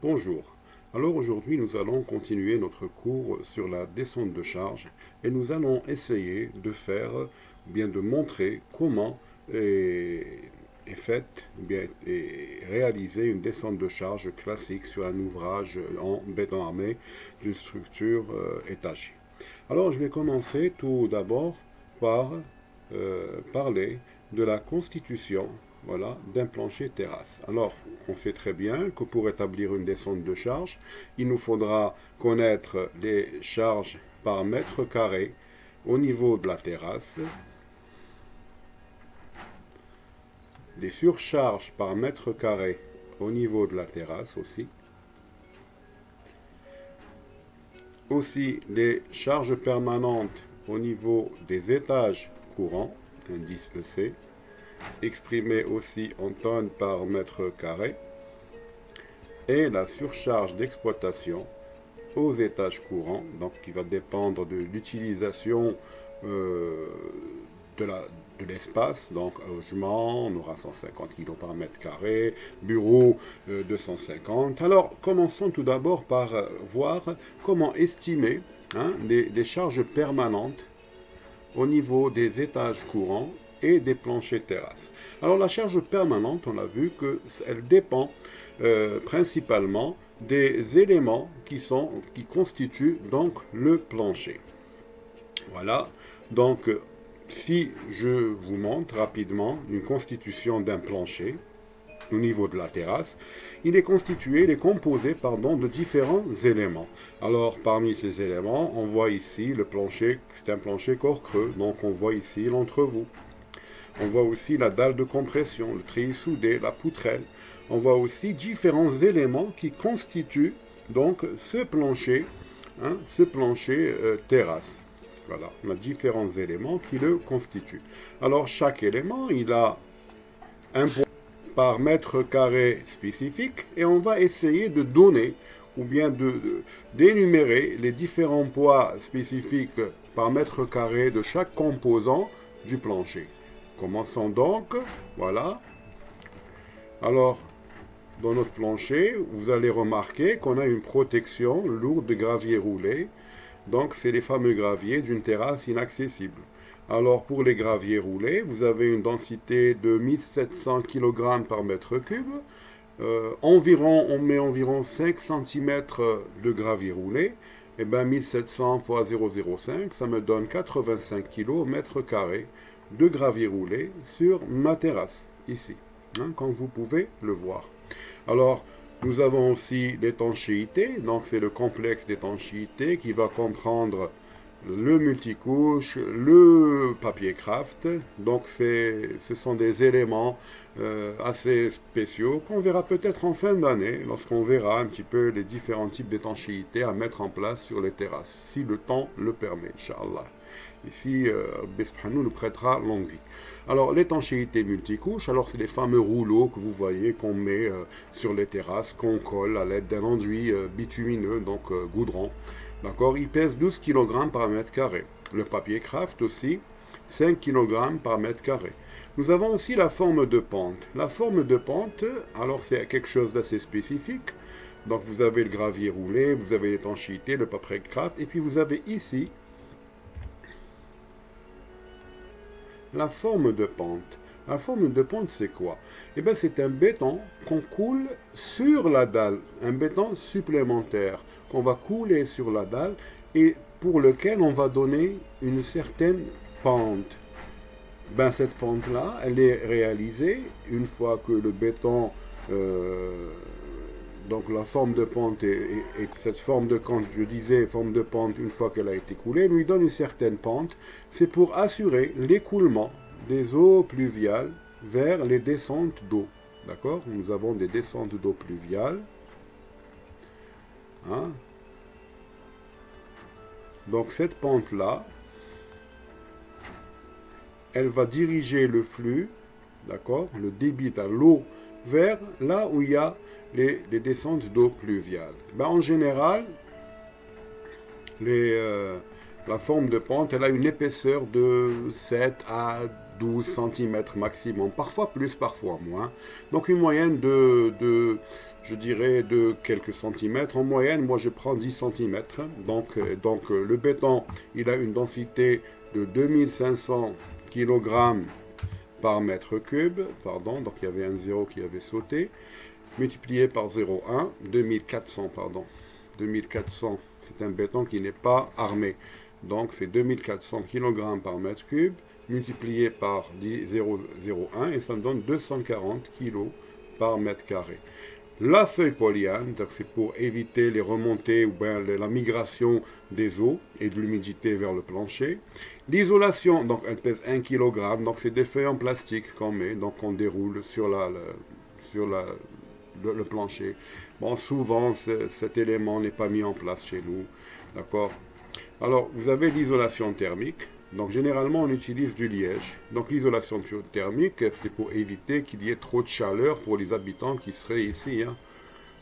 Bonjour. Alors aujourd'hui nous allons continuer notre cours sur la descente de charge et nous allons essayer de faire ou bien de montrer comment est faite ou bien est réalisée une descente de charge classique sur un ouvrage en béton armé d'une structure étagée. Alors je vais commencer tout d'abord par parler de la constitution, voilà, d'un plancher terrasse. Alors, on sait très bien que pour établir une descente de charge, il nous faudra connaître les charges par mètre carré au niveau de la terrasse, les surcharges par mètre carré au niveau de la terrasse aussi les charges permanentes au niveau des étages courants, indice EC, exprimé aussi en tonnes par mètre carré, et la surcharge d'exploitation aux étages courants, donc qui va dépendre de l'utilisation de l'espace, donc logement, on aura 150 kg par mètre carré, bureau 250. Alors commençons tout d'abord par voir comment estimer les charges permanentes au niveau des étages courants et des planchers terrasses. Alors la charge permanente, on a vu qu'elle dépend principalement des éléments qui constituent donc le plancher. Voilà, donc si je vous montre rapidement une constitution d'un plancher au niveau de la terrasse, il est composé de différents éléments. Alors parmi ces éléments, on voit ici le plancher, c'est un plancher corps creux, donc on voit ici l'entrevous. On voit aussi la dalle de compression, le treillis soudé, la poutrelle. On voit aussi différents éléments qui constituent donc ce plancher terrasse. Voilà, on a différents éléments qui le constituent. Alors chaque élément, il a un poids par mètre carré spécifique et on va essayer de donner ou bien d'énumérer les différents poids spécifiques par mètre carré de chaque composant du plancher. Commençons donc, voilà. Alors, dans notre plancher, vous allez remarquer qu'on a une protection lourde de gravier roulé. Donc, c'est les fameux graviers d'une terrasse inaccessible. Alors, pour les graviers roulés, vous avez une densité de 1700 kg par mètre cube. On met environ 5 cm de gravier roulé. Et bien, 1700 fois 0,05, ça me donne 85 kg mètre carré de gravier roulé sur ma terrasse, ici, comme vous pouvez le voir. Alors, nous avons aussi l'étanchéité, donc c'est le complexe d'étanchéité qui va comprendre le multicouche, le papier craft, donc ce sont des éléments assez spéciaux qu'on verra peut-être en fin d'année, lorsqu'on verra un petit peu les différents types d'étanchéité à mettre en place sur les terrasses, si le temps le permet, Inch'Allah. Ici, Bespranou nous prêtera longue vie. Alors, l'étanchéité multicouche, alors c'est les fameux rouleaux que vous voyez qu'on met sur les terrasses, qu'on colle à l'aide d'un enduit bitumineux, donc goudron. D'accord, il pèse 12 kg par mètre carré. Le papier craft aussi, 5 kg par mètre carré. Nous avons aussi la forme de pente. La forme de pente, alors c'est quelque chose d'assez spécifique. Donc vous avez le gravier roulé, vous avez l'étanchéité, le papier craft, et puis vous avez ici la forme de pente. La forme de pente, c'est quoi? Eh bien, c'est un béton qu'on coule sur la dalle, un béton supplémentaire qu'on va couler sur la dalle et pour lequel on va donner une certaine pente. Ben, cette pente-là, elle est réalisée une fois que le béton, donc la forme de pente et cette forme de pente, je disais forme de pente, une fois qu'elle a été coulée, lui donne une certaine pente. C'est pour assurer l'écoulement des eaux pluviales vers les descentes d'eau. D'accord? Nous avons des descentes d'eau pluviales. Donc cette pente-là, elle va diriger le flux, d'accord, le débit à l'eau, vers là où il y a les descentes d'eau pluviale. Ben, en général, la forme de pente, elle a une épaisseur de 7 à 12 cm maximum, parfois plus, parfois moins. Donc une moyenne je dirais, de quelques centimètres. En moyenne, moi je prends 10 cm. Donc, le béton, il a une densité de 2500 kg par mètre cube. Pardon, donc il y avait un zéro qui avait sauté. Multiplié par 0,1, 2400, pardon. 2400, c'est un béton qui n'est pas armé. Donc c'est 2400 kg par mètre cube, multiplié par 0,01, et ça me donne 240 kg par mètre carré. La feuille polyane, c'est pour éviter les remontées ou bien la migration des eaux et de l'humidité vers le plancher. L'isolation, donc elle pèse 1 kg, donc c'est des feuilles en plastique qu'on met, donc on déroule sur le plancher. Bon, souvent cet élément n'est pas mis en place chez nous, d'accord. Alors, vous avez l'isolation thermique. Donc, généralement, on utilise du liège. Donc, l'isolation thermique, c'est pour éviter qu'il y ait trop de chaleur pour les habitants qui seraient ici. Hein.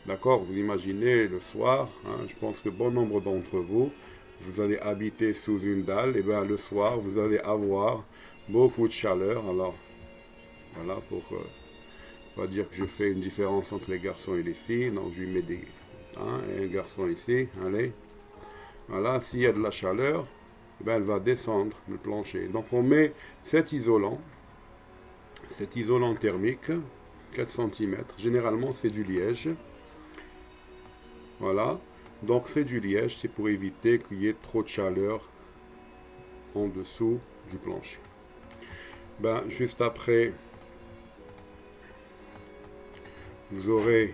D'accord? Vous imaginez le soir, hein, je pense que bon nombre d'entre vous, vous allez habiter sous une dalle. Et bien, le soir, vous allez avoir beaucoup de chaleur. Alors, voilà, on va dire que je fais une différence entre les garçons et les filles. Donc, je lui mets un garçon ici. Allez. Voilà, s'il y a de la chaleur, ben elle va descendre le plancher. Donc on met cet isolant thermique, 4 cm. Généralement c'est du liège. Voilà, donc c'est du liège, c'est pour éviter qu'il y ait trop de chaleur en dessous du plancher. Ben, juste après, vous aurez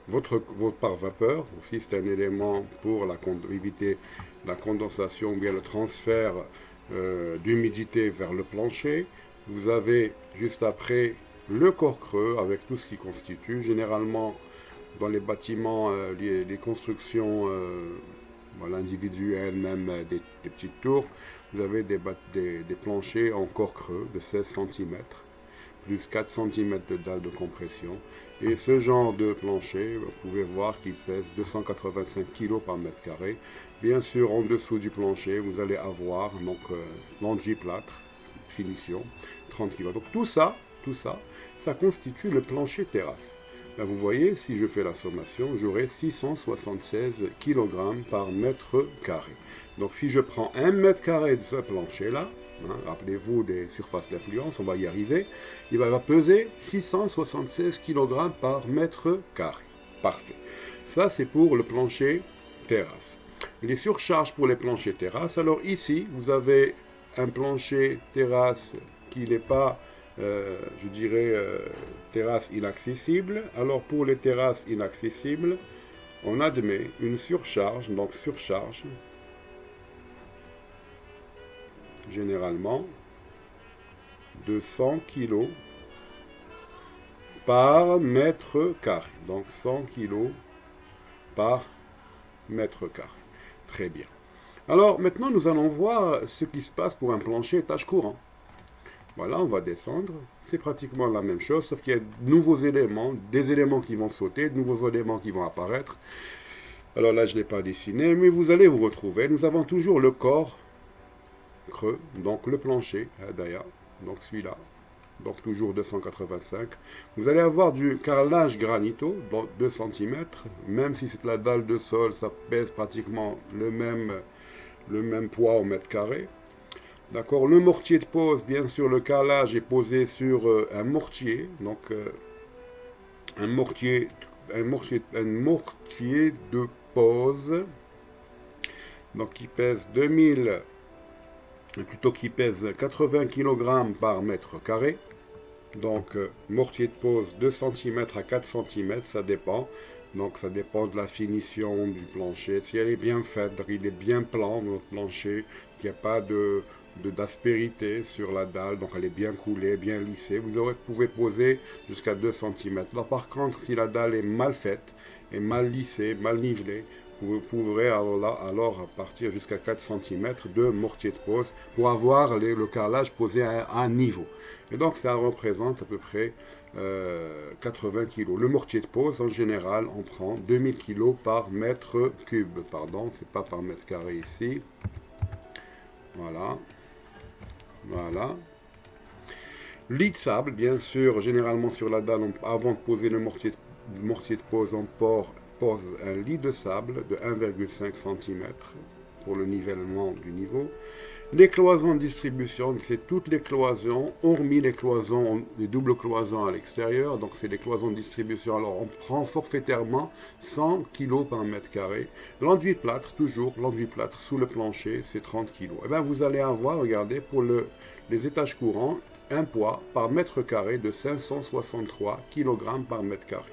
votre pare-vapeur, aussi c'est un élément pour éviter la condensation ou bien le transfert d'humidité vers le plancher. Vous avez juste après le corps creux avec tout ce qui constitue. Généralement dans les bâtiments, les constructions voilà, individuelles, même des petites tours, vous avez des planchers en corps creux de 16 cm, plus 4 cm de dalle de compression. Et ce genre de plancher, vous pouvez voir qu'il pèse 285 kg par mètre carré. Bien sûr, en dessous du plancher, vous allez avoir donc l'enduit-plâtre, finition, 30 kg. Donc tout ça, ça constitue le plancher terrasse. Là, vous voyez, si je fais la sommation, j'aurai 676 kg par mètre carré. Donc si je prends 1 mètre carré de ce plancher-là, hein, rappelez-vous des surfaces d'influence, on va y arriver, il va peser 676 kg par mètre carré. Parfait. Ça, c'est pour le plancher terrasse. Les surcharges pour les planchers terrasse. Alors ici, vous avez un plancher terrasse qui n'est pas, je dirais, terrasse inaccessible. Alors pour les terrasses inaccessibles, on admet une surcharge, donc surcharge, généralement, de 100 kg par mètre carré. Donc 100 kg par mètre carré. Très bien. Alors maintenant, nous allons voir ce qui se passe pour un plancher étage courant. Voilà, on va descendre. C'est pratiquement la même chose, sauf qu'il y a de nouveaux éléments, des éléments qui vont sauter, de nouveaux éléments qui vont apparaître. Alors là, je ne l'ai pas dessiné, mais vous allez vous retrouver. Nous avons toujours le corps creux, donc le plancher, d'ailleurs, donc celui-là, donc toujours 285. Vous allez avoir du carrelage granito, donc 2 cm, même si c'est la dalle de sol, ça pèse pratiquement le même poids au mètre carré. D'accord, le mortier de pose, bien sûr, le carrelage est posé sur un mortier, donc un mortier de pose, donc qui pèse qui pèse 80 kg par mètre carré. Donc mortier de pose 2 cm à 4 cm, ça dépend. Donc ça dépend de la finition du plancher. Si elle est bien faite, il est bien plan notre plancher, qu'il n'y a pas d'aspérité sur la dalle, donc elle est bien coulée, bien lissée. Vous pouvez poser jusqu'à 2 cm. Alors, par contre, si la dalle est mal faite, et mal lissée, mal nivelée, vous pourrez alors partir jusqu'à 4 cm de mortier de pose pour avoir le carrelage posé à un niveau. Et donc ça représente à peu près 80 kg. Le mortier de pose, en général, on prend 2000 kg par mètre cube. Pardon, c'est pas par mètre carré ici. Voilà. Voilà. Lit de sable, bien sûr, généralement sur la dalle, avant de poser le mortier de pose, on pose un lit de sable de 1,5 cm pour le nivellement du niveau. Les cloisons de distribution, c'est toutes les cloisons, hormis les cloisons, les doubles cloisons à l'extérieur. Donc c'est les cloisons de distribution. Alors on prend forfaitairement 100 kg par mètre carré. L'enduit plâtre, toujours, l'enduit plâtre sous le plancher, c'est 30 kg. Et bien vous allez avoir, regardez, pour les étages courants, un poids par mètre carré de 563 kg par mètre carré.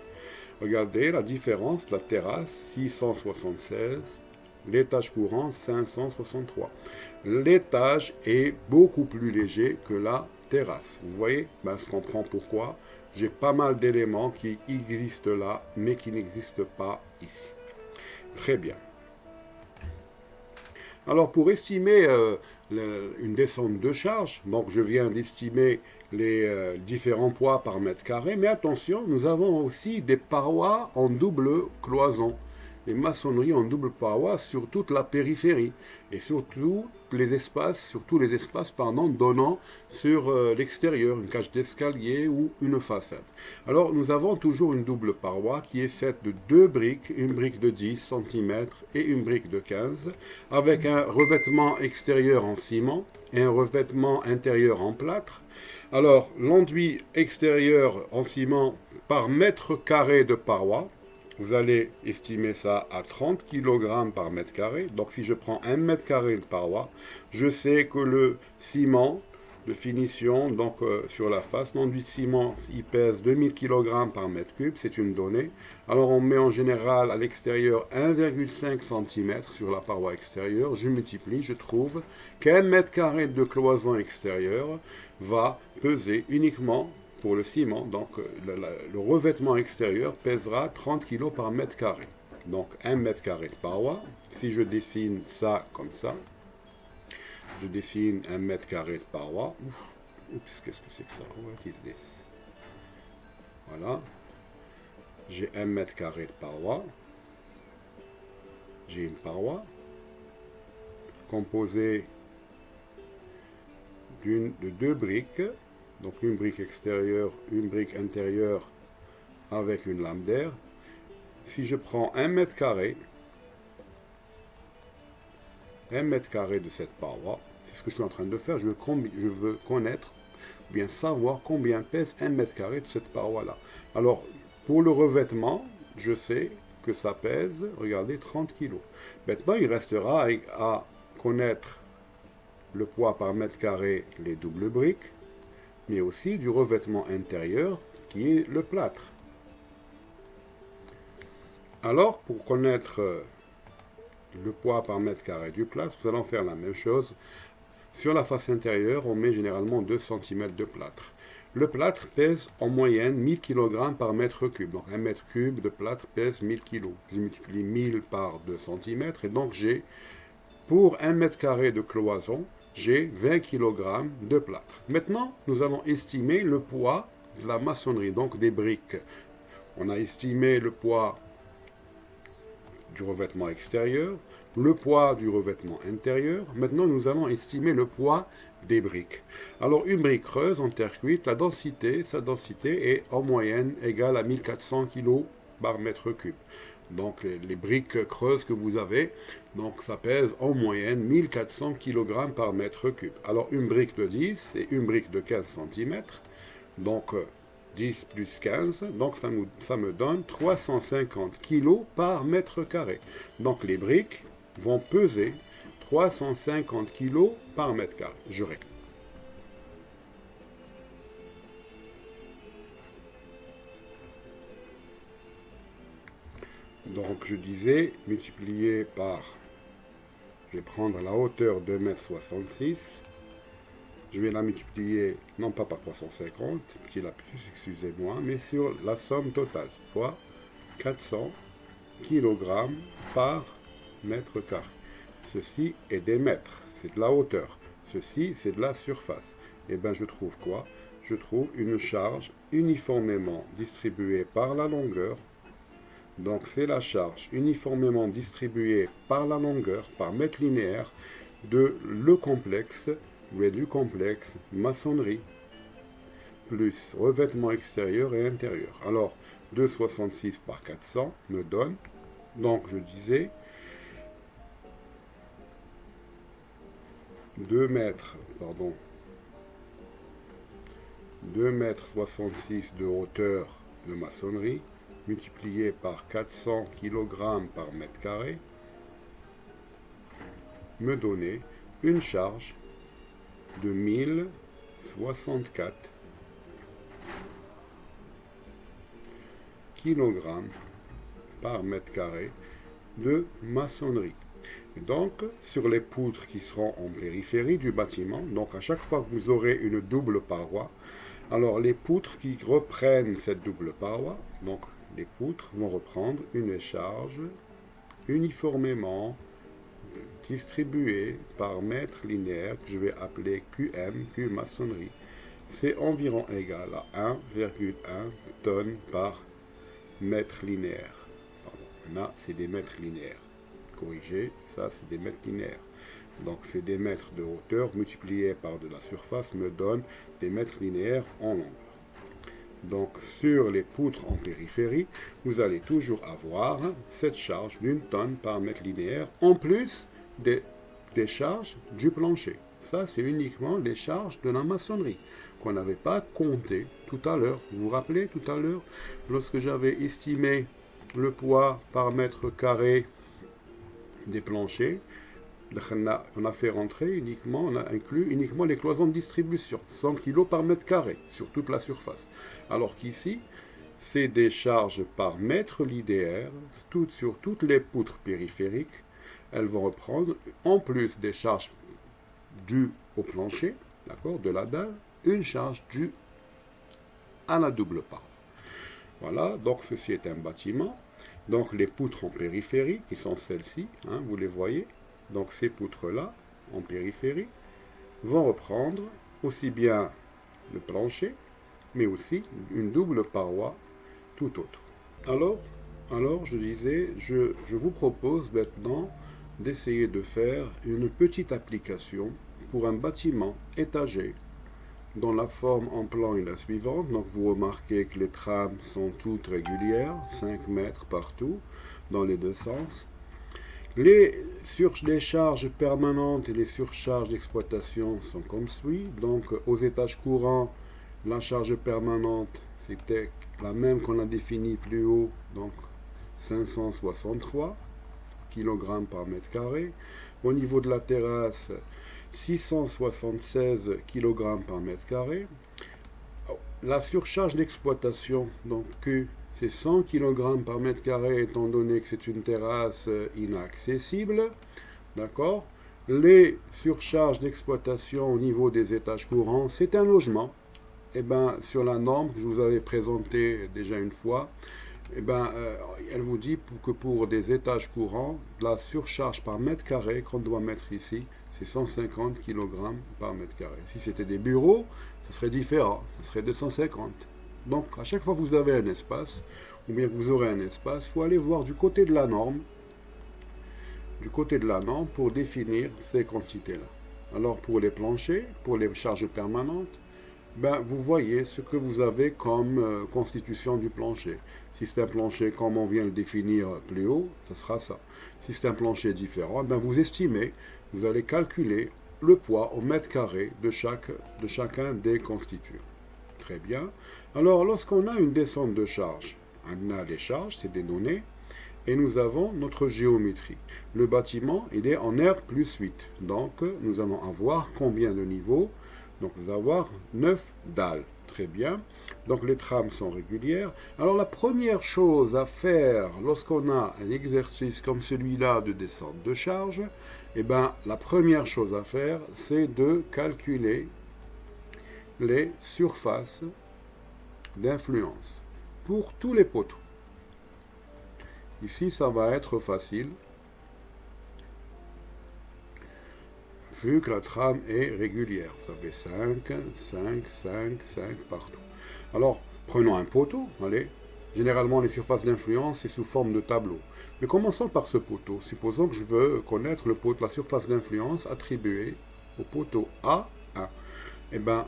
Regardez la différence, la terrasse 676, l'étage courant 563. L'étage est beaucoup plus léger que la terrasse. Vous voyez, ben, je comprends pourquoi. J'ai pas mal d'éléments qui existent là, mais qui n'existent pas ici. Très bien. Alors pour estimer une descente de charge, donc je viens d'estimer les différents poids par mètre carré, mais attention, nous avons aussi des parois en double cloison, les maçonneries en double paroi sur toute la périphérie et sur tous les espaces, donnant sur l'extérieur, une cage d'escalier ou une façade. Alors nous avons toujours une double paroi qui est faite de deux briques, une brique de 10 cm et une brique de 15, avec un revêtement extérieur en ciment et un revêtement intérieur en plâtre. Alors l'enduit extérieur en ciment par mètre carré de paroi, vous allez estimer ça à 30 kg par mètre carré. Donc si je prends 1 mètre carré de paroi, je sais que le ciment de finition, donc sur la face, l'enduit de ciment, il pèse 2000 kg par mètre cube, c'est une donnée. Alors on met en général à l'extérieur 1,5 cm sur la paroi extérieure. Je multiplie, je trouve qu'un mètre carré de cloison extérieure va peser uniquement pour le ciment, donc le revêtement extérieur pèsera 30 kg par mètre carré. Donc 1 mètre carré de paroi, si je dessine ça comme ça, je dessine 1 mètre carré de paroi. Oups, qu'est-ce que c'est que ça? What is this? Voilà. J'ai 1 mètre carré de paroi. J'ai une paroi composée de deux briques. Donc une brique extérieure, une brique intérieure avec une lame d'air. Si je prends 1 mètre carré, 1 mètre carré de cette paroi, c'est ce que je suis en train de faire, je veux connaître, bien savoir combien pèse 1 mètre carré de cette paroi-là. Alors, pour le revêtement, je sais que ça pèse, regardez, 30 kg. Maintenant, il restera à connaître le poids par mètre carré, les doubles briques, mais aussi du revêtement intérieur qui est le plâtre. Alors, pour connaître le poids par mètre carré du plâtre, nous allons faire la même chose. Sur la face intérieure, on met généralement 2 cm de plâtre. Le plâtre pèse en moyenne 1000 kg par mètre cube. Donc 1 mètre cube de plâtre pèse 1000 kg. Je multiplie 1000 par 2 cm et donc j'ai, pour 1 mètre carré de cloison, j'ai 20 kg de plâtre. Maintenant, nous allons estimer le poids de la maçonnerie, donc des briques. On a estimé le poids du revêtement extérieur, le poids du revêtement intérieur. Maintenant, nous allons estimer le poids des briques. Alors, une brique creuse en terre cuite, sa densité est en moyenne égale à 1400 kg par mètre cube. Donc les briques creuses que vous avez, donc ça pèse en moyenne 1400 kg par mètre cube. Alors une brique de 10 et une brique de 15 cm, donc 10 plus 15, donc ça me donne 350 kg par mètre carré. Donc les briques vont peser 350 kg par mètre carré. Je règle. Donc je disais, multiplié par, je vais prendre la hauteur de 2,66 m, je vais la multiplier, non pas par 350, petit lapsus, excusez-moi, mais sur la somme totale, fois 400 kg par mètre carré. Ceci est des mètres, c'est de la hauteur. Ceci, c'est de la surface. Et bien je trouve quoi? Je trouve une charge uniformément distribuée par la longueur. Donc c'est la charge uniformément distribuée par la longueur, par mètre linéaire, de le complexe, ou du complexe maçonnerie. plus revêtement extérieur et intérieur. Alors, 2,66 par 400 me donne, donc je disais, 2 mètres 66 de hauteur de maçonnerie, multiplié par 400 kg par mètre carré, me donnait une charge de 1064 kg par mètre carré de maçonnerie. Et donc, sur les poutres qui seront en périphérie du bâtiment, donc à chaque fois que vous aurez une double paroi, alors les poutres qui reprennent cette double paroi, donc les poutres vont reprendre une charge uniformément distribuée par mètre linéaire que je vais appeler QM, Q maçonnerie. C'est environ égal à 1,1 tonnes par mètre linéaire. Là, c'est des mètres linéaires. Corrigé, ça c'est des mètres linéaires. Donc c'est des mètres de hauteur multipliés par de la surface me donne des mètres linéaires en longueur. Donc sur les poutres en périphérie, vous allez toujours avoir cette charge d'une tonne par mètre linéaire en plus des charges du plancher. Ça c'est uniquement les charges de la maçonnerie qu'on n'avait pas compté tout à l'heure. Vous vous rappelez tout à l'heure lorsque j'avais estimé le poids par mètre carré des planchers, on a fait rentrer uniquement, on a inclus uniquement les cloisons de distribution, 100 kg par mètre carré sur toute la surface. Alors qu'ici, c'est des charges par mètre linéaire, sur toutes les poutres périphériques. Elles vont reprendre, en plus des charges dues au plancher, d'accord, de la dalle, une charge due à la double part. Voilà, donc ceci est un bâtiment. Donc les poutres en périphérie, qui sont celles-ci, hein, vous les voyez. Donc ces poutres-là, en périphérie, vont reprendre aussi bien le plancher, mais aussi une double paroi tout autre. Alors je disais, je vous propose maintenant d'essayer de faire une petite application pour un bâtiment étagé dont la forme en plan est la suivante. Donc vous remarquez que les trames sont toutes régulières, 5 mètres partout, dans les deux sens. Les charges permanentes et les surcharges d'exploitation sont comme suit. Donc aux étages courants, la charge permanente, c'était la même qu'on a définie plus haut, donc 563 kg par mètre carré. Au niveau de la terrasse, 676 kg par mètre carré. La surcharge d'exploitation, donc Q, c'est 100 kg par mètre carré, étant donné que c'est une terrasse inaccessible. D'accord. Les surcharges d'exploitation au niveau des étages courants, c'est un logement. Et bien, sur la norme que je vous avais présentée déjà une fois, elle vous dit que pour des étages courants, la surcharge par mètre carré qu'on doit mettre ici, c'est 150 kg par mètre carré. Si c'était des bureaux, ça serait différent, ça serait 250. Donc, à chaque fois que vous avez un espace, ou bien que vous aurez un espace, il faut aller voir du côté de la norme, pour définir ces quantités-là. Alors, pour les planchers, pour les charges permanentes, vous voyez ce que vous avez comme constitution du plancher. Si c'est un plancher comme on vient de le définir plus haut, ce sera ça. Si c'est un plancher différent, vous estimez, vous allez calculer le poids au mètre carré de chacun des constituants. Très bien. Alors, lorsqu'on a une descente de charge, on a les charges, c'est des données, et nous avons notre géométrie. Le bâtiment, il est en R plus 8. Donc, nous allons avoir combien de niveaux? Donc, nous allons avoir 9 dalles. Très bien. Donc, les trames sont régulières. Alors, la première chose à faire lorsqu'on a un exercice comme celui-là de descente de charge, la première chose à faire, c'est de calculer les surfaces d'influence pour tous les poteaux. Ici, ça va être facile, vu que la trame est régulière. Vous avez 5, 5, 5, 5 partout. Alors, prenons un poteau, allez. Généralement, les surfaces d'influence, c'est sous forme de tableau. Mais commençons par ce poteau. Supposons que je veux connaître la surface d'influence attribuée au poteau A1.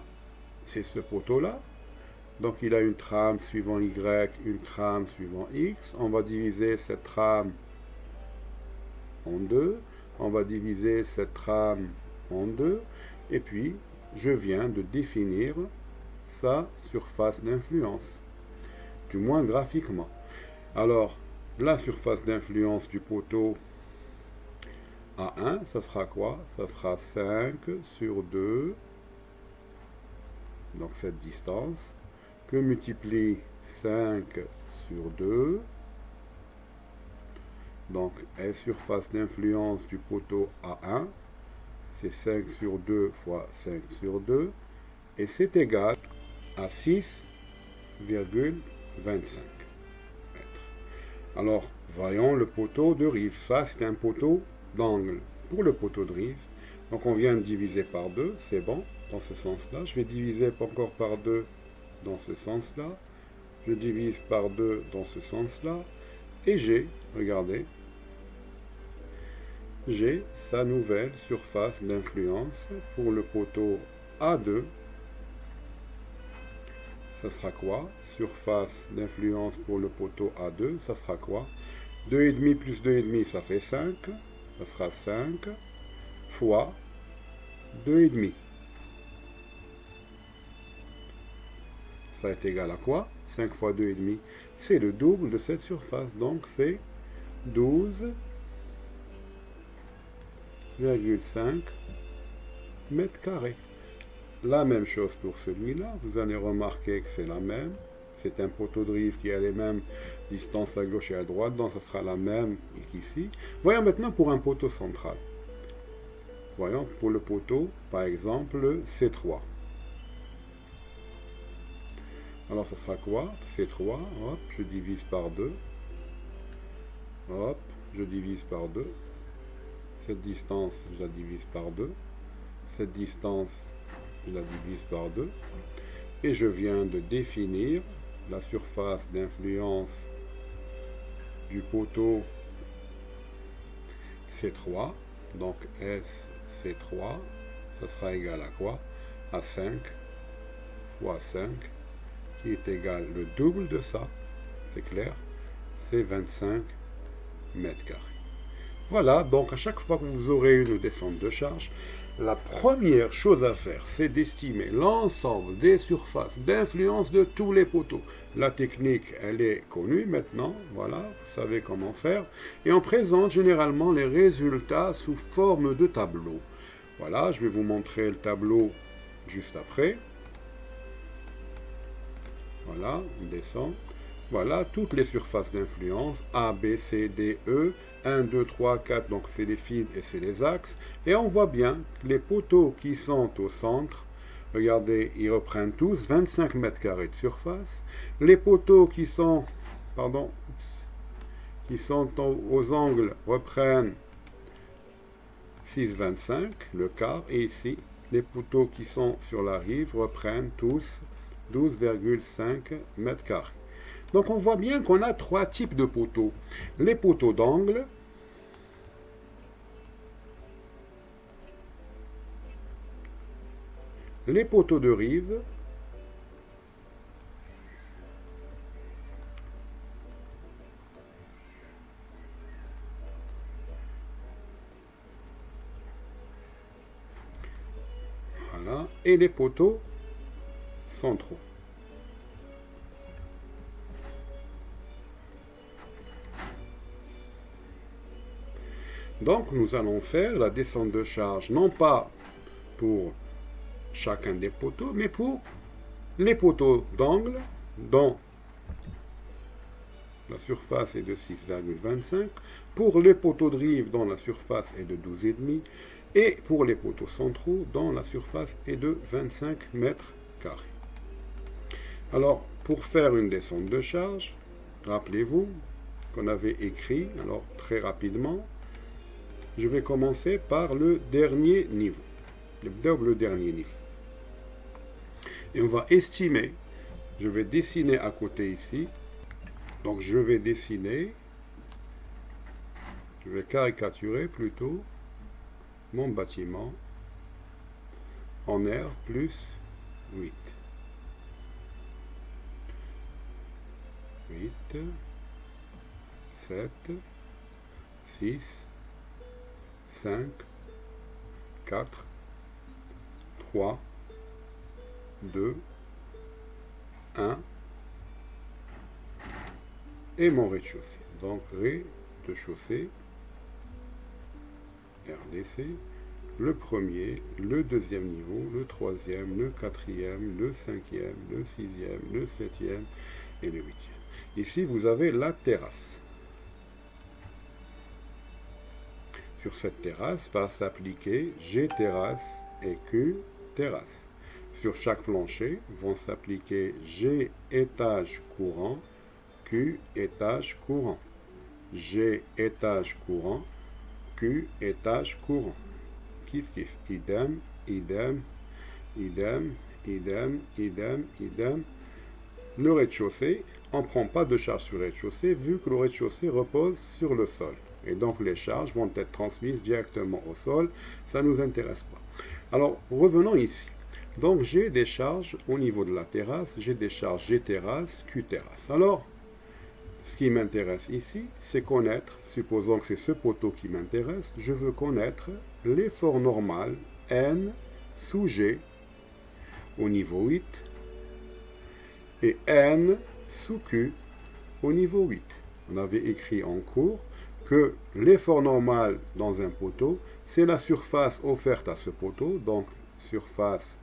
C'est ce poteau-là. Donc il a une trame suivant Y, une trame suivant X. On va diviser cette trame en deux. On va diviser cette trame en deux. Et puis, je viens de définir sa surface d'influence, du moins graphiquement. Alors, la surface d'influence du poteau A1, ça sera quoi? Ça sera 5 sur 2, donc cette distance, que multiplie 5 sur 2, donc la surface d'influence du poteau A1, c'est 5 sur 2 fois 5 sur 2, et c'est égal à 6,25 mètres. Alors, voyons le poteau de rive. Ça, c'est un poteau d'angle. Pour le poteau de rive, donc on vient de diviser par 2, c'est bon, dans ce sens-là. Je vais diviser encore par 2 dans ce sens-là. Je divise par 2 dans ce sens-là. Et j'ai, regardez, j'ai sa nouvelle surface d'influence pour le poteau A2. Ça sera quoi? Surface d'influence pour le poteau A2, ça sera quoi? 2,5 plus 2,5, ça fait 5. Ça sera 5 fois 2,5. Ça est égal à quoi? 5 fois 2,5. C'est le double de cette surface. Donc c'est 12,5 mètres carrés. La même chose pour celui-là, vous allez remarquer que c'est la même. C'est un poteau de rive qui a les mêmes distances à gauche et à droite, donc ça sera la même qu'ici. Voyons maintenant pour un poteau central. Voyons pour le poteau, par exemple, C3. Alors ça sera quoi? C3, hop, je divise par 2. Hop, je divise par 2. Cette distance, je la divise par 2. Cette distance, je la divise par 2, et je viens de définir la surface d'influence du poteau C3, donc SC3, ça sera égal à quoi? À 5 fois 5, qui est égal le double de ça, c'est clair, c'est 25 mètres carrés. Voilà, donc à chaque fois que vous aurez une descente de charge, la première chose à faire, c'est d'estimer l'ensemble des surfaces d'influence de tous les poteaux. La technique, elle est connue maintenant, voilà, vous savez comment faire. Et on présente généralement les résultats sous forme de tableau. Voilà, je vais vous montrer le tableau juste après. Voilà, on descend. Voilà, toutes les surfaces d'influence, A, B, C, D, E, 1, 2, 3, 4, donc c'est les fils et c'est les axes. Et on voit bien que les poteaux qui sont au centre, regardez, ils reprennent tous 25 mètres carrés de surface. Les poteaux qui sont, aux angles reprennent 6,25, le quart. Et ici, les poteaux qui sont sur la rive reprennent tous 12,5 mètres carrés. Donc on voit bien qu'on a trois types de poteaux. Les poteaux d'angle, les poteaux de rive, voilà, et les poteaux centraux. Donc nous allons faire la descente de charge, non pas pour chacun des poteaux, mais pour les poteaux d'angle, dont la surface est de 6,25, pour les poteaux de rive, dont la surface est de 12,5, et pour les poteaux centraux, dont la surface est de 25 mètres carrés. Alors, pour faire une descente de charge, rappelez-vous qu'on avait écrit, alors très rapidement, je vais commencer par le dernier niveau, le dernier niveau. Et on va estimer, je vais dessiner à côté ici, donc je vais dessiner, je vais caricaturer plutôt mon bâtiment en R plus 8. 8, 7, 6, 5, 4, 3, 2, 1, et mon rez-de-chaussée. Donc rez-de-chaussée, RDC, le premier, le deuxième niveau, le troisième, le quatrième, le cinquième, le sixième, le septième et le huitième. Ici, vous avez la terrasse. Sur cette terrasse va s'appliquer G terrasse et Q terrasse. Sur chaque plancher vont s'appliquer G étage courant, Q étage courant. G étage courant, Q étage courant. Kif kif. Idem, idem, idem, idem, idem, idem. Le rez-de-chaussée, on ne prend pas de charge sur le rez-de-chaussée vu que le rez-de-chaussée repose sur le sol. Et donc les charges vont être transmises directement au sol. Ça ne nous intéresse pas. Alors revenons ici. Donc j'ai des charges au niveau de la terrasse. J'ai des charges G terrasse, Q terrasse. Alors, ce qui m'intéresse ici, c'est connaître, supposons que c'est ce poteau qui m'intéresse, je veux connaître l'effort normal N sous G au niveau 8 et N sous Q au niveau 8. On avait écrit en cours que l'effort normal dans un poteau, c'est la surface offerte à ce poteau, donc surface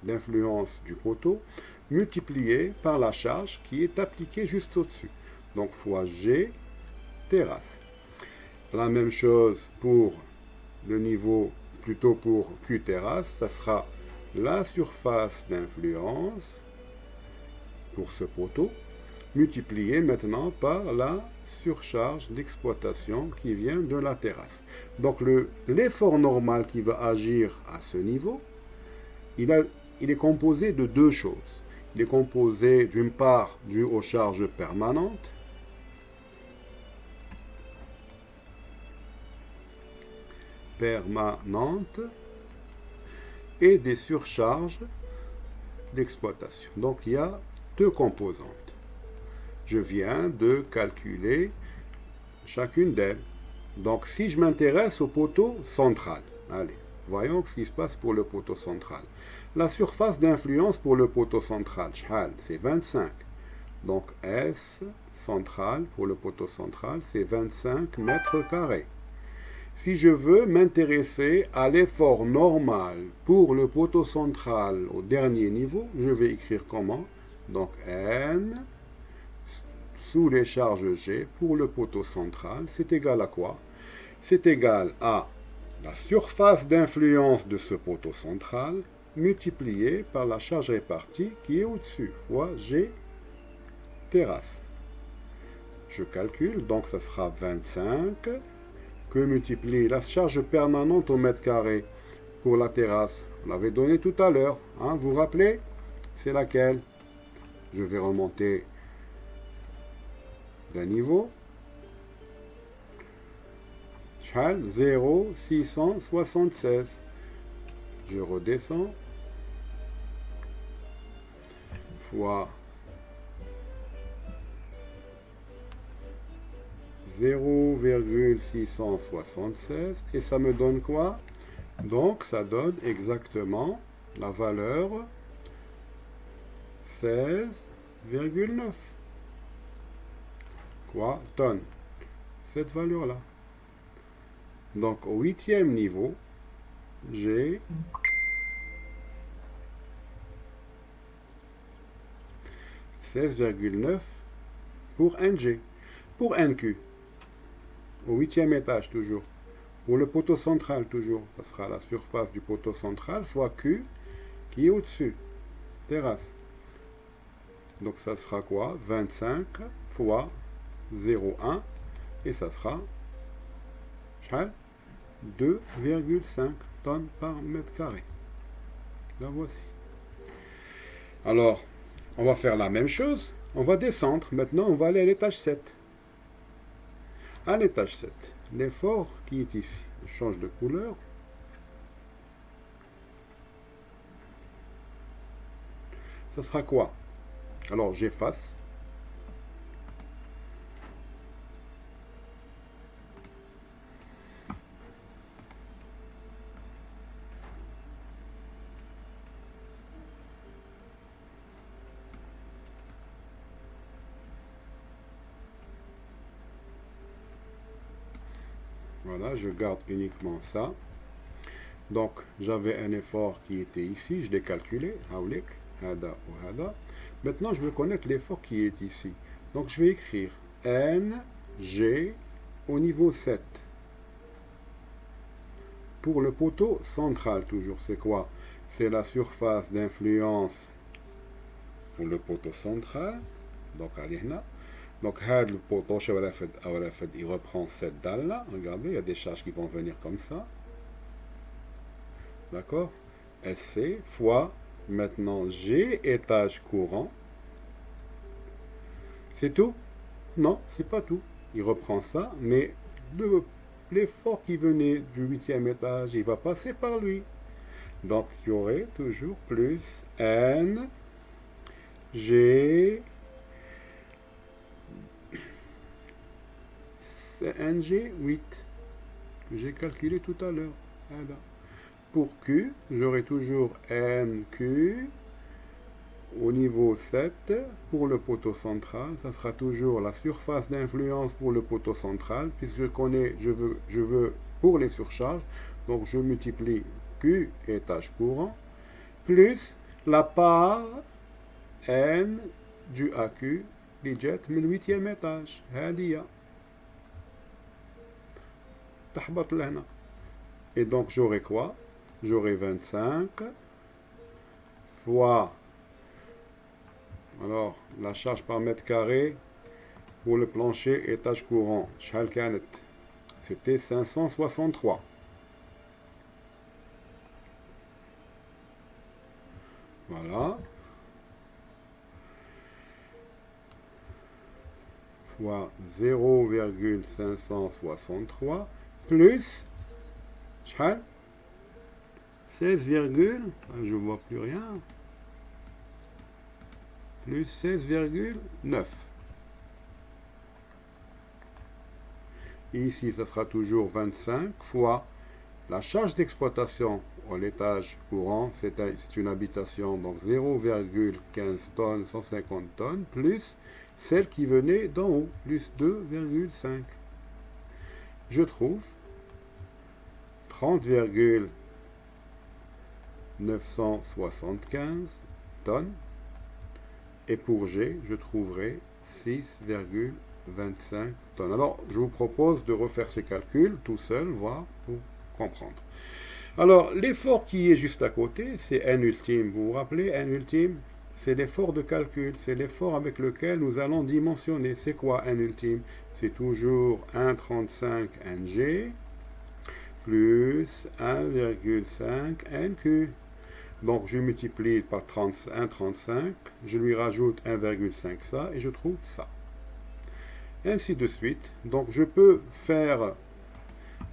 d'influence du poteau, multipliée par la charge qui est appliquée juste au-dessus. Donc fois G terrasse. La même chose pour le niveau, plutôt pour Q terrasse, ça sera la surface d'influence pour ce poteau, multipliée maintenant par la surcharge d'exploitation qui vient de la terrasse. Donc l'effort normal qui va agir à ce niveau, il est composé de deux choses. Il est composé d'une part dû aux charges permanentes, et des surcharges d'exploitation. Donc il y a deux composantes. Je viens de calculer chacune d'elles. Donc si je m'intéresse au poteau central, allez, voyons ce qui se passe pour le poteau central. La surface d'influence pour le poteau central, c'est 25. Donc S central pour le poteau central, c'est 25 mètres carrés. Si je veux m'intéresser à l'effort normal pour le poteau central au dernier niveau, je vais écrire comment? Donc N sous les charges G pour le poteau central, c'est égal à quoi? C'est égal à la surface d'influence de ce poteau central multiplié par la charge répartie qui est au-dessus, fois G terrasse. Je calcule, donc ça sera 25 que multiplie la charge permanente au mètre carré pour la terrasse. On l'avait donné tout à l'heure, hein, vous vous rappelez? C'est laquelle? Je vais remonter d'un niveau. 0,676. Je redescends. Fois 0,676 et ça me donne quoi? Donc ça donne exactement la valeur 16,9 quoi? Tonnes. Cette valeur là. Donc au 8e niveau, j'ai 16,9 pour NG. Pour NQ, au 8e étage toujours, pour le poteau central toujours, ça sera la surface du poteau central fois Q qui est au-dessus, terrasse. Donc ça sera quoi? 25 fois 0,1 et ça sera 2,5 tonnes par mètre carré. La voici. Alors, on va faire la même chose. On va descendre. Maintenant, on va aller à l'étage 7. À l'étage 7, l'effort qui est ici, je change de couleur. Ça sera quoi? Alors, j'efface. Voilà, je garde uniquement ça. Donc, j'avais un effort qui était ici, je l'ai calculé, Hawlik, Hada ou Hada. Maintenant, je veux connaître l'effort qui est ici. Donc, je vais écrire N, G au niveau 7. Pour le poteau central, toujours, c'est quoi? C'est la surface d'influence pour le poteau central. Donc, là. Donc, le poteau, il reprend cette dalle-là. Regardez, il y a des charges qui vont venir comme ça. D'accord? SC fois, maintenant, G, étage courant. C'est tout? Non, c'est pas tout. Il reprend ça, mais l'effort qui venait du 8e étage, il va passer par lui. Donc, il y aurait toujours plus N, G, NG 8, que j'ai calculé tout à l'heure. Voilà. Pour Q, j'aurai toujours NQ au niveau 7 pour le poteau central. Ça sera toujours la surface d'influence pour le poteau central, puisque je connais, je veux pour les surcharges. Donc je multiplie Q, étage courant, plus la part N du AQ, qui jette من 8e étage. هذه تحبط لهنا. Et donc j'aurai quoi? J'aurai 25 fois, alors la charge par mètre carré pour le plancher étage courant, c'était 563. Voilà. Fois 0,563 plus 16, je ne vois plus rien. Plus 16,9. Ici, ça sera toujours 25 fois la charge d'exploitation à l'étage courant, c'est une habitation, donc 0,15 tonnes, 150 tonnes, plus celle qui venait d'en haut, plus 2,5. Je trouve 30,975 tonnes. Et pour G, je trouverai 6,25 tonnes. Alors, je vous propose de refaire ces calculs tout seul, voir, pour comprendre. Alors, l'effort qui est juste à côté, c'est N ultime. Vous vous rappelez, N ultime, c'est l'effort de calcul, c'est l'effort avec lequel nous allons dimensionner. C'est quoi N ultime? C'est toujours 1,35 NG plus 1,5 NQ. Donc, je multiplie par 1,35, je lui rajoute 1,5 ça, et je trouve ça. Ainsi de suite. Donc, je peux faire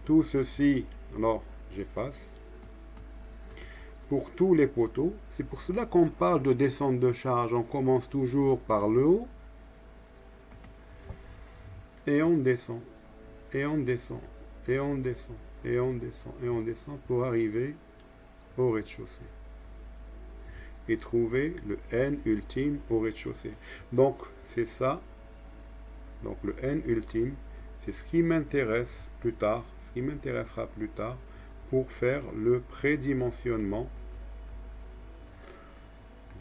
tout ceci. Alors, j'efface. Pour tous les poteaux. C'est pour cela qu'on parle de descente de charge. On commence toujours par le haut. Et on descend. Et on descend. Et on descend. Et on descend. Et on descend pour arriver au rez-de-chaussée. Et trouver le N ultime au rez-de-chaussée. Donc, c'est ça. Donc, le N ultime, c'est ce qui m'intéresse plus tard, ce qui m'intéressera plus tard pour faire le prédimensionnement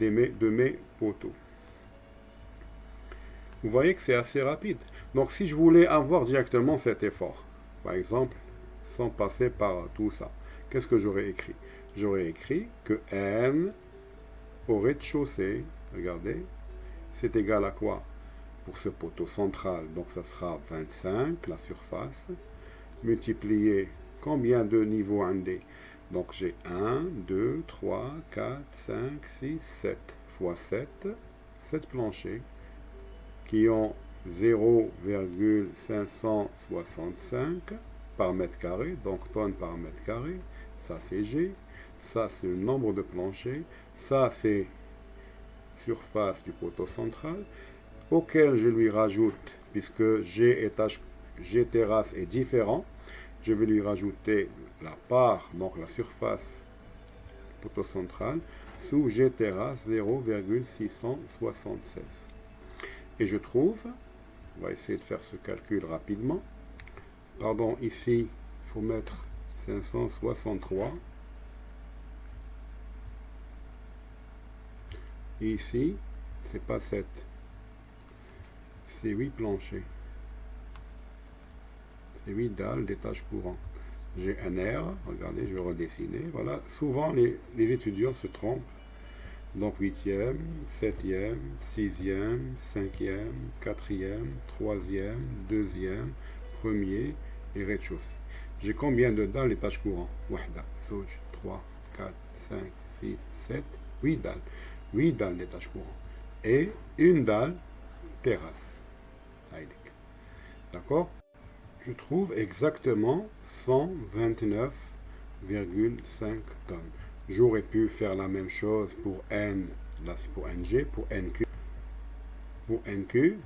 de mes poteaux. Vous voyez que c'est assez rapide. Donc, si je voulais avoir directement cet effort, par exemple, sans passer par tout ça, qu'est-ce que j'aurais écrit? J'aurais écrit que N au rez-de-chaussée, regardez, c'est égal à quoi pour ce poteau central? Donc ça sera 25, la surface, multiplié combien de niveaux indés? Donc j'ai 1, 2, 3, 4, 5, 6, 7 fois 7, 7 planchers qui ont 0,565 par mètre carré, donc tonnes par mètre carré, ça c'est G, ça c'est le nombre de planchers, ça c'est surface du poteau central, auquel je lui rajoute, puisque G terrasse est différent, je vais lui rajouter la part, donc la surface du poteau central, sous G terrasse 0,676. Et je trouve, on va essayer de faire ce calcul rapidement, pardon, ici faut mettre 563. Et ici, c'est pas 7, c'est 8 planchers. C'est 8 dalles d'étage courant. J'ai un R, regardez, je vais redessiner. Voilà, souvent les étudiants se trompent. Donc 8e, 7e, 6e, 5e, 4e, 3e, 2e, 1er et rez-de-chaussée. J'ai combien de dalles d'étage courant? Wahda, Zouj, 3, 4, 5, 6, 7, 8 dalles. 8 dalles d'étage courant. Et une dalle terrasse. D'accord? Je trouve exactement 129,5 tonnes. J'aurais pu faire la même chose pour N, là c'est pour NG, pour NQ. Pour NQ,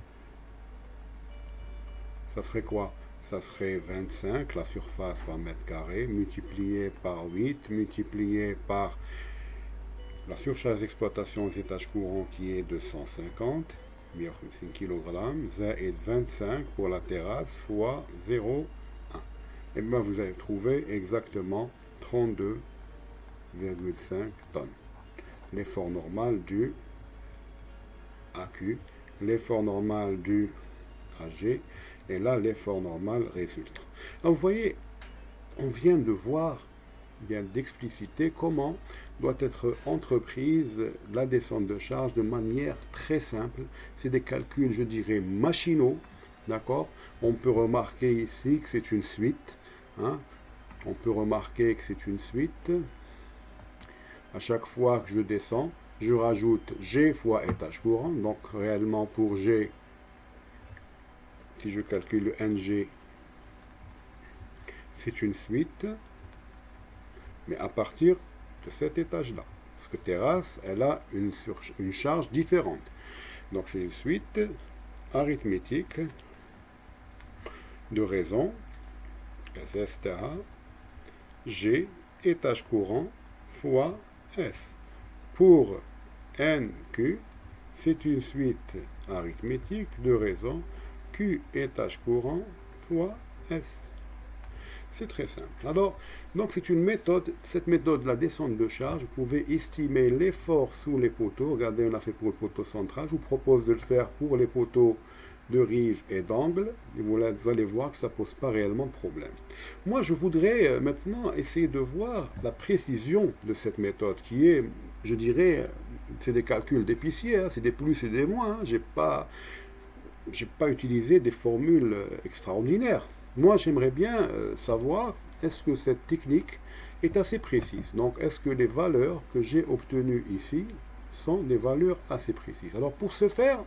ça serait quoi? Ça serait 25, la surface par mètre carré, multiplié par 8, multiplié par la surcharge d'exploitation des étages courants qui est de 150 kg, et 25 pour la terrasse fois 0,1. Et bien vous allez trouver exactement 32,5 tonnes. L'effort normal du AQ, l'effort normal du AG, et là l'effort normal résultant. Donc vous voyez, on vient de voir, bien d'expliciter comment doit être entreprise la descente de charge de manière très simple. C'est des calculs, je dirais, machinaux, d'accord? On peut remarquer ici que c'est une suite, hein? On peut remarquer que c'est une suite. À chaque fois que je descends, je rajoute G fois étage courant, donc réellement pour G, si je calcule le NG, c'est une suite, mais à partir de cet étage-là. Parce que terrasse, elle a une charge différente. Donc c'est une suite arithmétique de raison, etc. G, étage courant, fois S. Pour NQ, c'est une suite arithmétique de raison Q, étage courant, fois S. C'est très simple. Alors, donc c'est une méthode, cette méthode de la descente de charge, vous pouvez estimer l'effort sous les poteaux. Regardez, on a fait pour le poteau central. Je vous propose de le faire pour les poteaux de rive et d'angle. Et vous allez voir que ça ne pose pas réellement de problème. Moi, je voudrais maintenant essayer de voir la précision de cette méthode qui est, je dirais, c'est des calculs d'épicier, hein, c'est des plus et des moins. Hein. Je n'ai pas utilisé des formules extraordinaires. Moi, j'aimerais bien savoir, est-ce que cette technique est assez précise? Donc, est-ce que les valeurs que j'ai obtenues ici sont des valeurs assez précises? Alors, pour ce faire,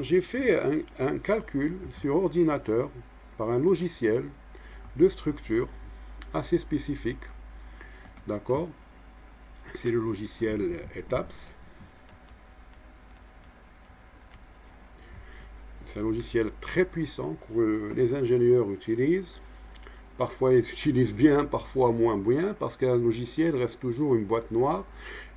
j'ai fait un calcul sur ordinateur par un logiciel de structure assez spécifique. D'accord? C'est le logiciel ETAPS. C'est un logiciel très puissant que les ingénieurs utilisent. Parfois ils utilisent bien, parfois moins bien, parce qu'un logiciel reste toujours une boîte noire.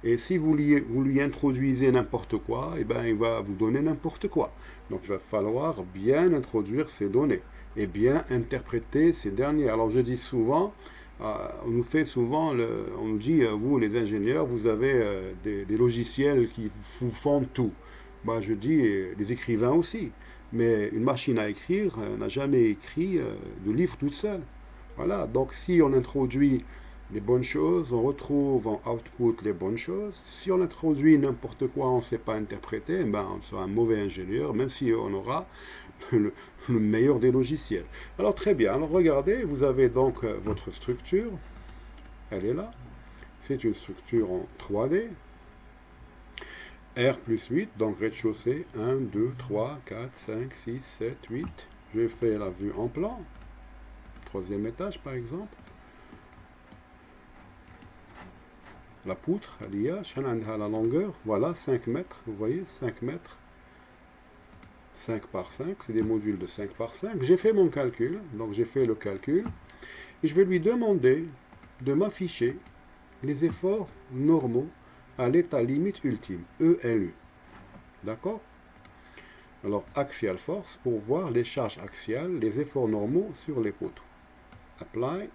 Et si vous lui introduisez n'importe quoi, eh ben, il va vous donner n'importe quoi. Donc il va falloir bien introduire ces données et bien interpréter ces dernières. Alors je dis souvent, on nous dit, vous les ingénieurs, vous avez des logiciels qui vous font tout. Bah, je dis, les écrivains aussi. Mais une machine à écrire n'a jamais écrit de livre toute seule. Voilà, donc si on introduit les bonnes choses, on retrouve en output les bonnes choses. Si on introduit n'importe quoi, on ne sait pas interpréter, ben on sera un mauvais ingénieur, même si on aura le meilleur des logiciels. Alors très bien, alors regardez, vous avez donc votre structure, elle est là. C'est une structure en 3D. R plus 8, donc rez-de-chaussée, 1, 2, 3, 4, 5, 6, 7, 8. Je fais la vue en plan. Troisième étage, par exemple. La poutre, elle y a, la longueur, voilà, 5 mètres, vous voyez, 5 mètres. 5 par 5, c'est des modules de 5 par 5. J'ai fait mon calcul, donc j'ai fait le calcul. Et je vais lui demander de m'afficher les efforts normaux à l'état limite ultime, ELU. D'accord? Alors, axial force, pour voir les charges axiales, les efforts normaux sur les poteaux. apply,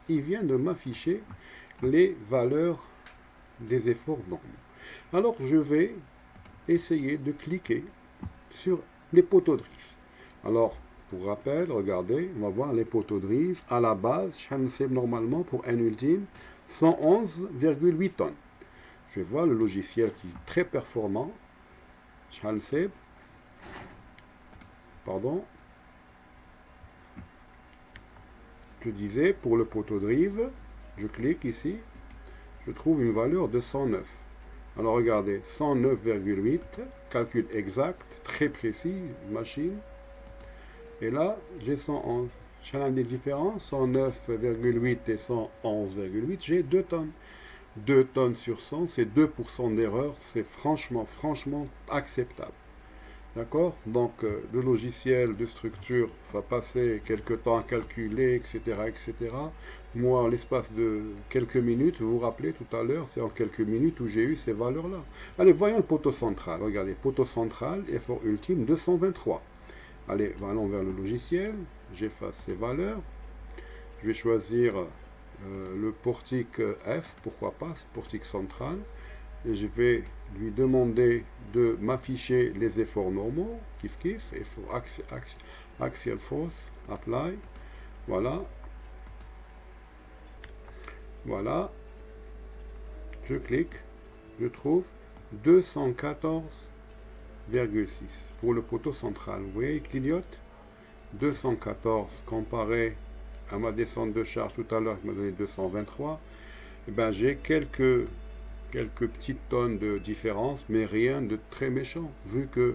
il vient de m'afficher les valeurs des efforts normaux. Alors je vais essayer de cliquer sur les poteaux de drift. Alors, pour rappel, regardez, on va voir les poteaux de drift. À la base, c'est normalement pour un ultime 111,8 tonnes. Je vois le logiciel qui est très performant. Pardon. Je disais, pour le poteau de drive, je clique ici, je trouve une valeur de 109. Alors regardez, 109,8, calcul exact, très précis, machine. Et là, j'ai 111. Challenge des différences, 109,8 et 111,8, j'ai 2 tonnes. 2 tonnes sur 100, c'est 2% d'erreur, c'est franchement acceptable. D'accord? Donc, le logiciel de structure va passer quelques temps à calculer, etc., etc. Moi, en l'espace de quelques minutes, vous vous rappelez tout à l'heure, c'est en quelques minutes où j'ai eu ces valeurs-là. Allez, voyons le poteau central. Regardez, poteau central, effort ultime 223. Allez, allons vers le logiciel, j'efface ces valeurs. Je vais choisir le portique F, pourquoi pas, portique central. Et je vais lui demander de m'afficher les efforts normaux, kiff, effort axial force, apply, voilà, voilà, je clique, je trouve 214,6 pour le poteau central. Vous voyez, il clignote, 214 comparé à ma descente de charge tout à l'heure qui m'a donné 223, et ben j'ai quelques petites tonnes de différence, mais rien de très méchant, vu que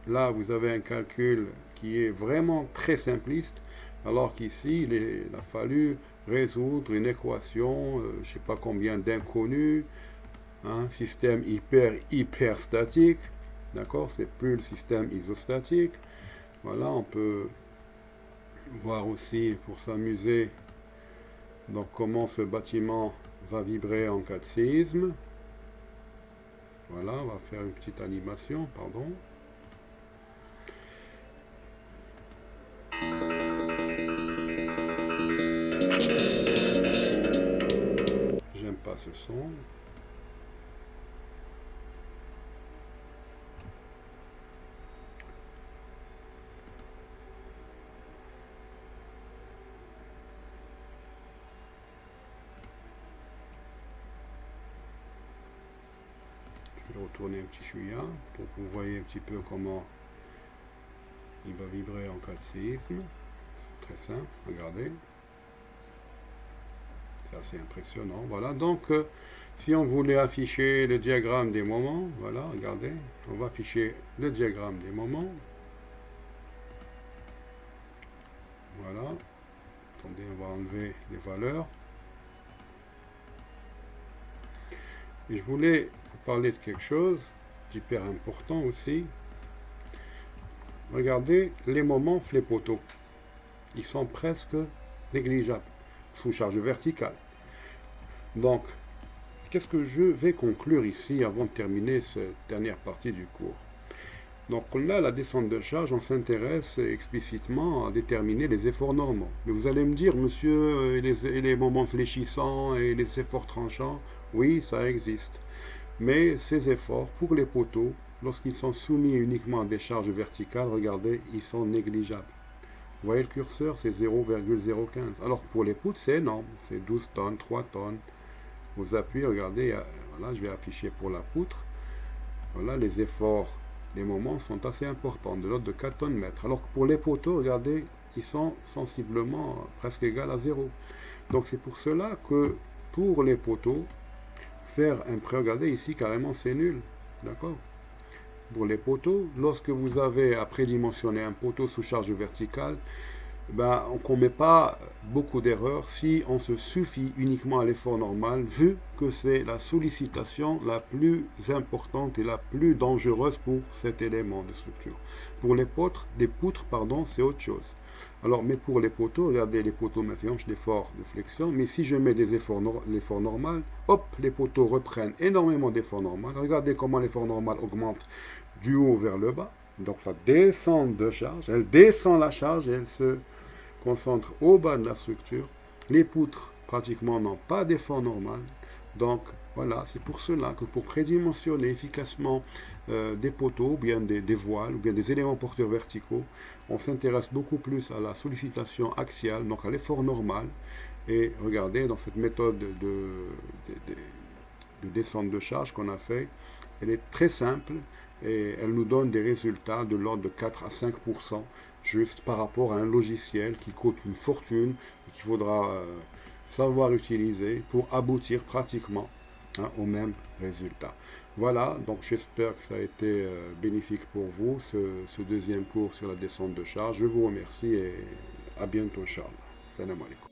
là, vous avez un calcul qui est vraiment très simpliste, alors qu'ici, il a fallu résoudre une équation, je ne sais pas combien d'inconnus, un système hyper statique, d'accord, c'est plus le système isostatique. Voilà, on peut voir aussi, pour s'amuser, donc comment ce bâtiment va vibrer en cas de séisme. Voilà, on va faire une petite animation, pardon. J'aime pas ce son. Je vais retourner un petit chouïa pour que vous voyez un petit peu comment il va vibrer en cas de séisme. C'est très simple, regardez. C'est assez impressionnant. Voilà, donc si on voulait afficher le diagramme des moments, voilà, regardez, on va afficher le diagramme des moments. Voilà. Attendez, on va enlever les valeurs. Et je voulais vous parler de quelque chose d'hyper important aussi. Regardez les moments les poteaux. Ils sont presque négligeables, sous charge verticale. Donc, qu'est-ce que je vais conclure ici avant de terminer cette dernière partie du cours? Donc là, la descente de charge, on s'intéresse explicitement à déterminer les efforts normaux. Mais vous allez me dire, monsieur, et les moments fléchissants et les efforts tranchants, oui, ça existe. Mais ces efforts, pour les poteaux, lorsqu'ils sont soumis uniquement à des charges verticales, regardez, ils sont négligeables. Vous voyez le curseur, c'est 0,015. Alors pour les poutres, c'est énorme, c'est 12 tonnes, 3 tonnes. Vous appuyez, regardez, voilà, je vais afficher pour la poutre. Voilà, les efforts, les moments sont assez importants, de l'ordre de 4 tonnes mètres. Alors que pour les poteaux, regardez, ils sont sensiblement presque égaux à 0. Donc c'est pour cela que pour les poteaux, faire un prêt, regardez ici, carrément c'est nul. D'accord? Pour les poteaux, lorsque vous avez à prédimensionner un poteau sous charge verticale, ben, on ne commet pas beaucoup d'erreurs si on se suffit uniquement à l'effort normal, vu que c'est la sollicitation la plus importante et la plus dangereuse pour cet élément de structure. Pour les poutres, c'est autre chose. Alors, mais pour les poteaux, regardez, les poteaux maintenant, je d'effort de flexion, mais si je mets des efforts l'effort normal, hop, les poteaux reprennent énormément d'efforts normal. Regardez comment l'effort normal augmente du haut vers le bas. Donc la descente de charge, elle descend la charge et elle se concentre au bas de la structure. Les poutres, pratiquement, n'ont pas d'effort normal. Donc, voilà, c'est pour cela que pour prédimensionner efficacement des poteaux, ou bien des voiles, ou bien des éléments porteurs verticaux, on s'intéresse beaucoup plus à la sollicitation axiale, donc à l'effort normal. Et regardez, dans cette méthode de descente de charge qu'on a fait, elle est très simple et elle nous donne des résultats de l'ordre de 4 à 5% juste par rapport à un logiciel qui coûte une fortune et qu'il faudra savoir utiliser pour aboutir pratiquement, hein, au même résultat. Voilà, donc j'espère que ça a été bénéfique pour vous, ce deuxième cours sur la descente de charge. Je vous remercie et à bientôt, Charles. Salam alaikum.